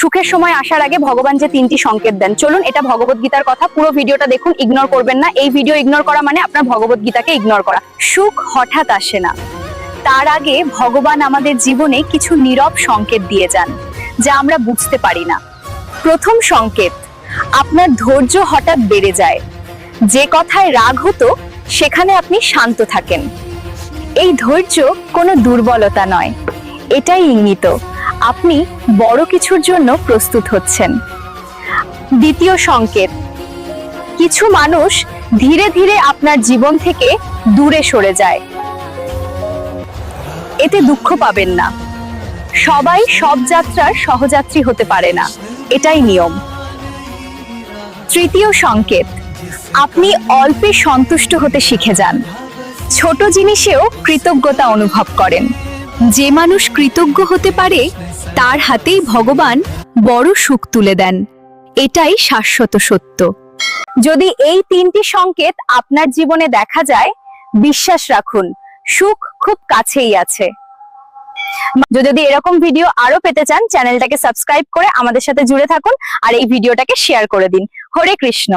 সুখের সময় আসার আগে ভগবান যে 3টি সংকেত দেন, চলুন এটা ভগবত গীতার কথা, পুরো ভিডিওটা দেখুন, ইগনোর করবেন না। এই ভিডিও ইগনোর করা মানে আপনার ভগবত গীতাকে ইগনোর করা। সুখ হঠাৎ আসে না, তার আগে ভগবান আমাদের জীবনে কিছু নীরব সংকেত দিয়ে যান, যা আমরা বুঝতে পারি না। প্রথম সংকেত, আপনার ধৈর্য হঠাৎ বেড়ে যায়। যে কথায় রাগ হতো সেখানে আপনি শান্ত থাকেন। এই ধৈর্য কোনো দুর্বলতা নয়, এটাই ইঙ্গিত আপনি বড় কিছুর জন্য প্রস্তুত হচ্ছেন। দ্বিতীয় সংকেত, কিছু মানুষ ধীরে ধীরে আপনার জীবন থেকে দূরে সরে যায়। এতে দুঃখ পাবেন না, সবাই সব যাত্রার সহযাত্রী হতে পারে না, এটাই নিয়ম। তৃতীয় সংকেত, আপনি অল্পে সন্তুষ্ট হতে শিখে যান। ছোট জিনিসেও কৃতজ্ঞতা অনুভব করেন। যে মানুষ কৃতজ্ঞ হতে পারে তার হাতেই ভগবান বড় সুখ তুলে দেন, এটাই শাশ্বত সত্য। যদি এই 3টি সংকেত আপনার জীবনে দেখা যায়, বিশ্বাস রাখুন, সুখ খুব কাছেই আছে। যদি এরকম ভিডিও আরো পেতে চান, চ্যানেলটাকে সাবস্ক্রাইব করে আমাদের সাথে জুড়ে থাকুন আর এই ভিডিওটাকে শেয়ার করে দিন। হরে কৃষ্ণ।